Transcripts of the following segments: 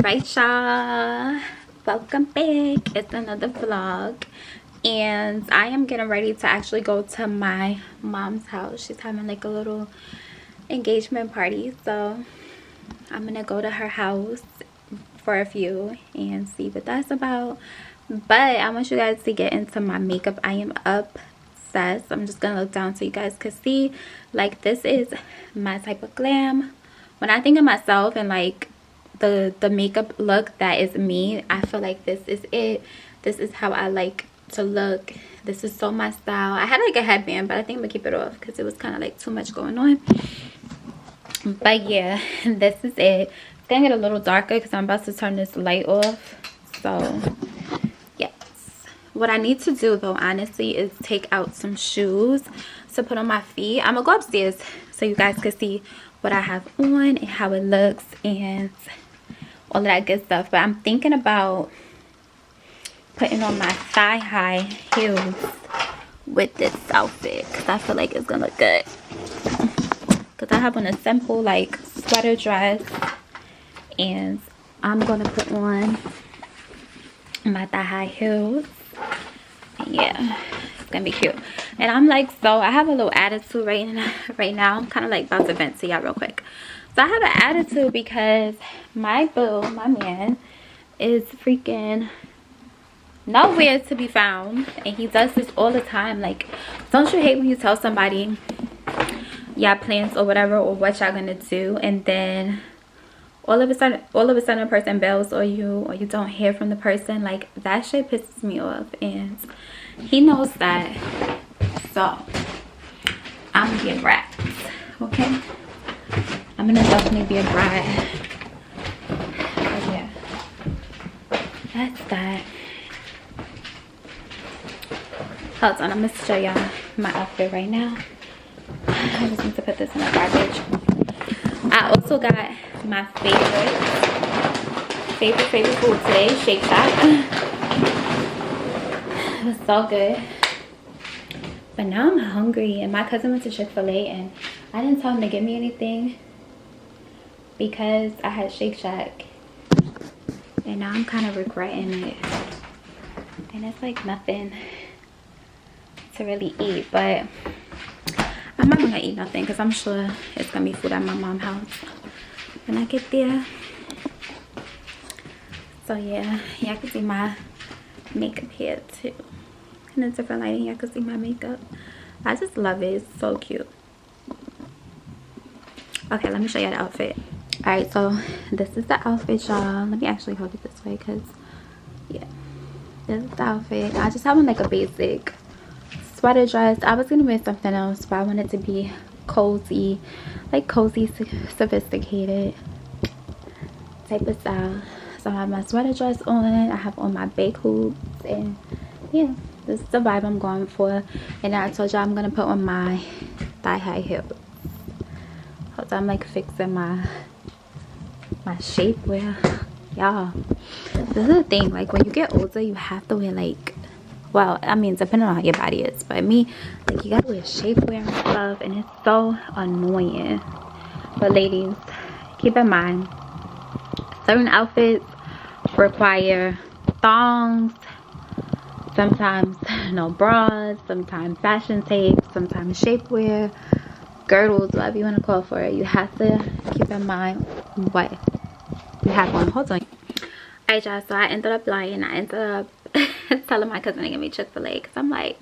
Right, y'all, welcome back. It's another vlog, and I am getting ready to actually go to my mom's house. She's having like a little engagement party, so I'm gonna go to her house for a few and see what that's about. But I want you guys to get into my makeup. I am obsessed. I'm just gonna look down so you guys can see. Like, this is my type of glam. When I think of myself and like the makeup look that is me, I feel like this is it. This is how I like to look. This is so my style. I had like a headband, but I think I'm gonna keep it off because it was kind of like too much going on. But yeah, this is it. It's gonna get a little darker because I'm about to turn this light off. So yes, what I need to do though, honestly, is take out some shoes to put on my feet. I'm gonna go upstairs so you guys can see what I have on and how it looks and all of that good stuff. But I'm thinking about putting on my thigh-high heels with this outfit because I feel like it's gonna look good. Because I have on a simple like sweater dress, and I'm gonna put on my thigh-high heels. Yeah, it's gonna be cute. And I'm like, so I have a little attitude right now. I'm kind of like about to vent to y'all real quick. So I have an attitude because my boo, my man, is freaking nowhere to be found, and he does this all the time. Like, don't you hate when you tell somebody y'all plans or whatever, or what y'all gonna do, and then all of a sudden a person bails on you, or you don't hear from the person? Like, that shit pisses me off, and he knows that. So I'm gonna be a brat, okay? I'm gonna definitely be a brat. But yeah, that's that. Hold on, I'm gonna show y'all my outfit right now. I just need to put this in the garbage. I also got my favorite food today, Shake Shack. It was so good. But now I'm hungry, and my cousin went to Chick-fil-A, and I didn't tell him to give me anything because I had Shake Shack, and now I'm kind of regretting it. And it's like nothing to really eat, but I'm not gonna eat nothing because I'm sure it's gonna be food at my mom's house when I get there. So yeah, y'all can see my makeup here too. In a different lighting, y'all can see my makeup. I just love it. It's so cute. Okay, let me show y'all the outfit. Alright, so this is the outfit, y'all. Let me actually hold it this way because, yeah, this is the outfit. I just have on like a basic sweater dress. I was gonna wear something else, but I wanted to be cozy, like cozy, sophisticated type of style. So I have my sweater dress on. I have on my big hoops, and yeah, this is the vibe I'm going for. And I told y'all I'm gonna put on my thigh-high heels. So I'm like fixing my shapewear. Y'all, this is the thing, like when you get older you have to wear like, well, I mean, depending on how your body is, but me, like, you gotta wear shapewear and stuff, and it's so annoying. But ladies, keep in mind, certain outfits require thongs, sometimes no bras, sometimes fashion tape, sometimes shapewear, girdles, whatever you want to call for it. You have to keep in mind what you have on. Hold on. Alright, y'all, so I ended up lying. I ended up telling my cousin to give me Chick-fil-A because I'm like,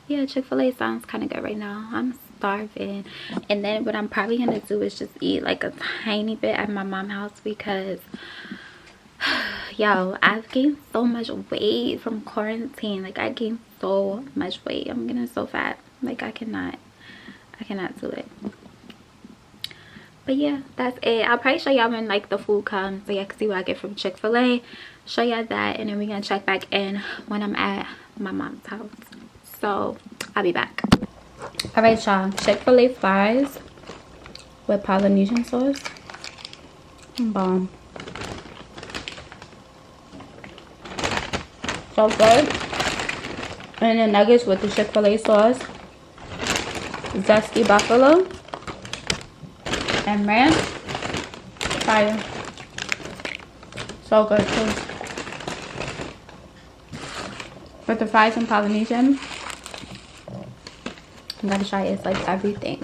yeah, Chick-fil-A sounds kind of good right now. I'm starving. And then what I'm probably gonna do is just eat like a tiny bit at my mom's house because yo, I've gained so much weight from quarantine. Like, I gained so much weight. I'm getting so fat. Like, I cannot do it. But yeah, that's it. I'll probably show y'all when like the food comes so y'all can see what I get from Chick-fil-A. Show y'all that, and then we're gonna check back in when I'm at my mom's house. So I'll be back. All right, y'all, Chick-fil-A fries with Polynesian sauce. Bomb. So good. And the nuggets with the Chick-fil-A sauce, zesty buffalo, and ranch. Fire. So good too. But the fries in Polynesian, you gotta try it. It's like everything.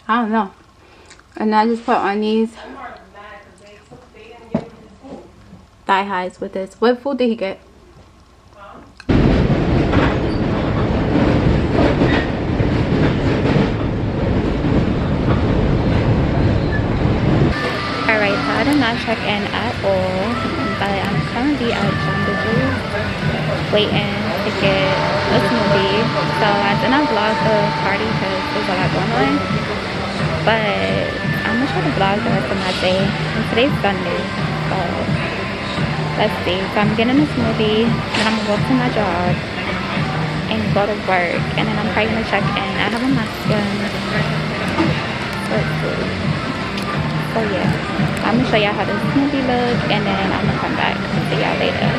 I don't know. And I just put on these thigh highs with this. What food did he get? Alright, so I did not check in at all, but I'm currently at Jungle Juice waiting to get a smoothie. So I did not vlog the party because there's a lot going on, but I'm gonna try to vlog the rest of my day. And today's Sunday, so let's see. So I'm getting a smoothie, then I'm gonna go to my job and go to work, and then I'm probably gonna check in. I have a mask on. Let's see. So yeah, I'm gonna show y'all how the smoothie look, and then I'm gonna come back and see y'all later.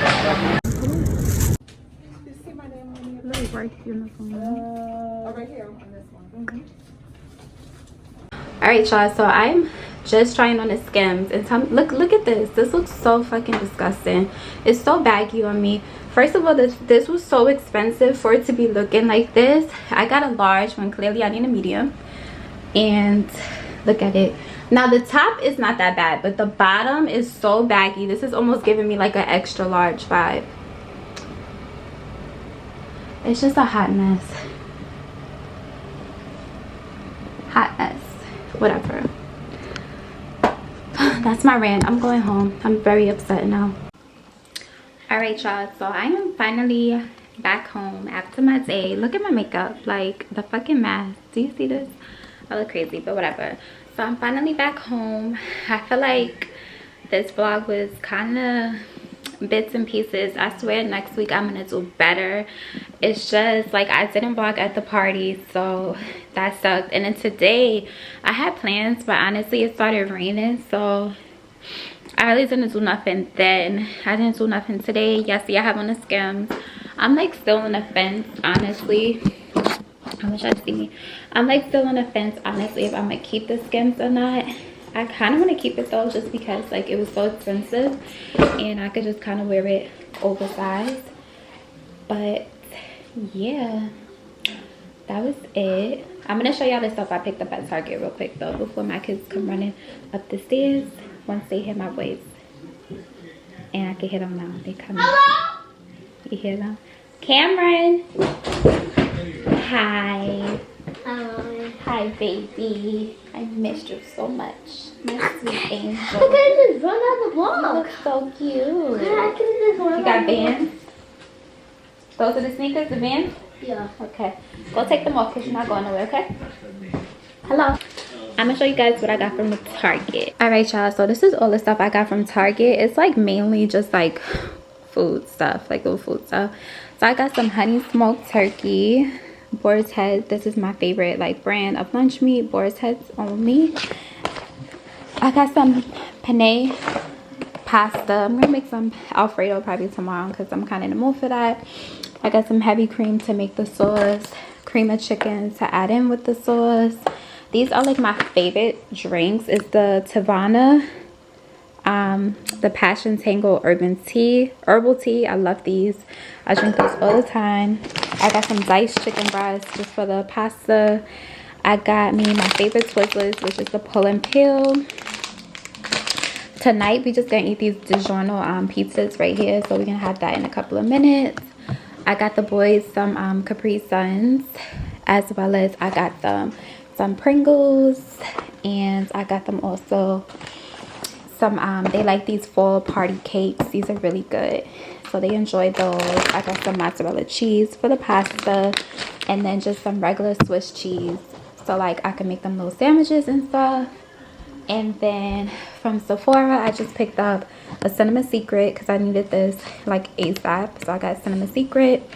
Alright y'all, so I'm just trying on the Skims, and look at this. This looks so fucking disgusting. It's so baggy on me. First of all, this was so expensive for it to be looking like this. I got a large when clearly I need a medium, and look at it. Now the top is not that bad, but the bottom is so baggy. This is almost giving me like an extra large vibe. It's just a hot mess. Hot mess. Whatever. That's my rant. I'm going home. I'm very upset now. Alright y'all, so I am finally back home after my day. Look at my makeup, like the fucking mask. Do you see this? I look crazy, but whatever. So I'm finally back home. I feel like this vlog was kind of bits and pieces. I swear next week I'm gonna do better. It's just like I didn't vlog at the party, so that sucked. And then today I had plans, but honestly it started raining, so I really didn't do nothing then. I didn't do nothing today. Yes, I have on the Skims. I'm like still on the fence, honestly. I wish I'd see me. I'm like still on the fence, honestly, if I'm gonna keep the Skims or not. I kind of want to keep it though, just because like it was so expensive and I could just kind of wear it oversized. But yeah, that was it. I'm gonna show y'all the stuff I picked up at Target real quick though, before my kids come running up the stairs. Once they hear my voice, and I can hear them now. They coming. Hello? You hear them? Cameron. Hi. Hello. Hi, baby. I missed you so much. My sweet angel. Look at this run out the block. You look so cute. I can just run You got Vans? Those are the sneakers, the Vans? Yeah. Okay. Go take them off because you're not going nowhere, okay? Hello. I'm gonna show you guys what I got from the Target. Alright y'all, so this is all the stuff I got from Target. It's like mainly just like food stuff, like little food stuff. So I got some honey smoked turkey, Boar's Head. This is my favorite like brand of lunch meat, Boar's Heads only. I got some penne pasta. I'm gonna make some Alfredo probably tomorrow because I'm kind of in the mood for that. I got some heavy cream to make the sauce, cream of chicken to add in with the sauce. These are like my favorite drinks. It's the Tavana, the Passion Tango herbal tea. I love these. I drink those all the time. I got some diced chicken breasts just for the pasta. I got me my favorite Twizzlers, which is the pull and peel. Tonight we just gonna eat these DiGiorno pizzas right here, so we're gonna have that in a couple of minutes. I got the boys some Capri Suns, as well as I got them some Pringles, and I got them also some they like these fall party cakes. These are really good, so they enjoyed those. I got some mozzarella cheese for the pasta, and then just some regular Swiss cheese, so like I can make them little sandwiches and stuff. And then from Sephora I just picked up a Cinema Secret because I needed this like ASAP, so I got Cinema Secret.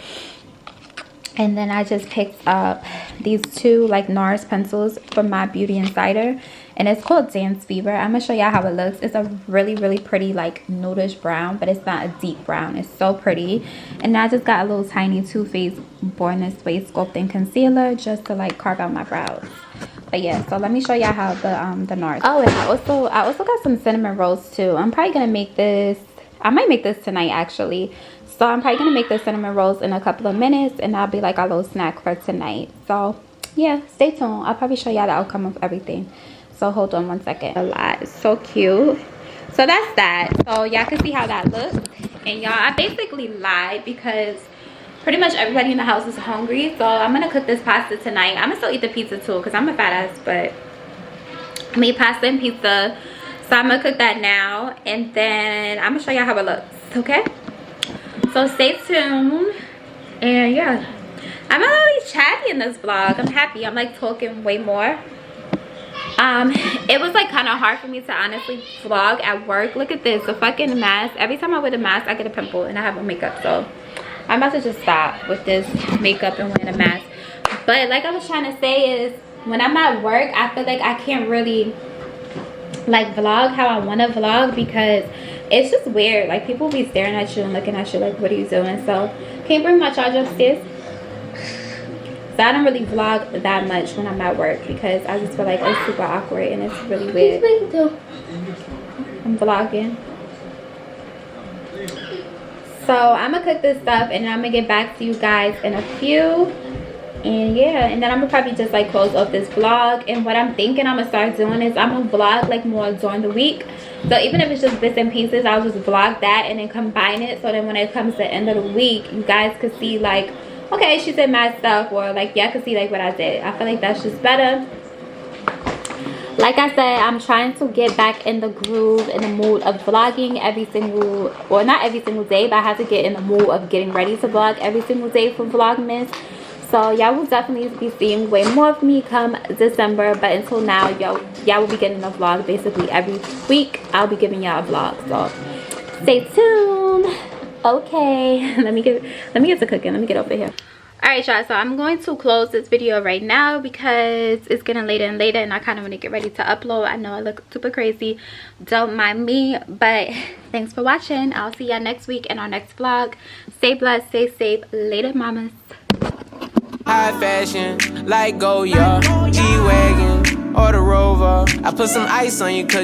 And then I just picked up these two like NARS pencils from my Beauty Insider, and it's called Dance Fever. I'm gonna show y'all how it looks. It's a really pretty like nudish brown, but it's not a deep brown. It's so pretty. And I just got a little tiny Too Faced Born This Way sculpting concealer just to like carve out my brows. But yeah, so let me show y'all how the NARS. Oh, and I also got some cinnamon rolls too. I'm probably gonna make this. I might make this tonight actually. So I'm probably gonna make the cinnamon rolls in a couple of minutes, and that'll be like our little snack for tonight. So yeah, stay tuned. I'll probably show y'all the outcome of everything. So hold on one second. A lot. It's so cute. So that's that. So y'all can see how that looks. And y'all, I basically lied because pretty much everybody in the house is hungry. So I'm gonna cook this pasta tonight. I'm gonna still eat the pizza too because I'm a fat ass, but I made pasta and pizza. So I'm gonna cook that now, and then I'm gonna show y'all how it looks, okay? So stay tuned. And yeah, I'm really chatty in this vlog. I'm happy. I'm like talking way more. It was like kind of hard for me to honestly vlog at work. Look at this, the fucking mask. Every time I wear the mask I get a pimple, and I have a makeup, so I'm about to just stop with this makeup and wearing a mask. But like I was trying to say is, when I'm at work I feel like I can't really like vlog how I want to vlog because it's just weird. Like people be staring at you and looking at you like, what are you doing? So can you bring my charger upstairs? So I don't really vlog that much when I'm at work because I just feel like it's super awkward and it's really weird. I'm vlogging. So I'm gonna cook this stuff and I'm gonna get back to you guys in a few. And yeah, and then I'm gonna probably just like close off this vlog. And what I'm thinking I'm gonna start doing is I'm gonna vlog like more during the week. So even if it's just bits and pieces, I'll just vlog that and then combine it, so then when it comes to the end of the week, you guys could see like, okay, she said mad stuff, or like y'all could see like what I did. I feel like that's just better. Like I said, I'm trying to get back in the groove, in the mood of vlogging every single, or not every single day, but I have to get in the mood of getting ready to vlog every single day for Vlogmas. So y'all will definitely be seeing way more of me come December, but until now, y'all will be getting a vlog basically every week. I'll be giving y'all a vlog, so stay tuned. Okay, let me get to cooking. Let me get over here. All right, y'all, so I'm going to close this video right now because it's getting later and later and I kind of want to get ready to upload. I know I look super crazy, don't mind me, but thanks for watching. I'll see y'all next week in our next vlog. Stay blessed, stay safe. Later, mamas. High fashion, like Goya, G-Wagon, or the Rover. I put some ice on you 'cause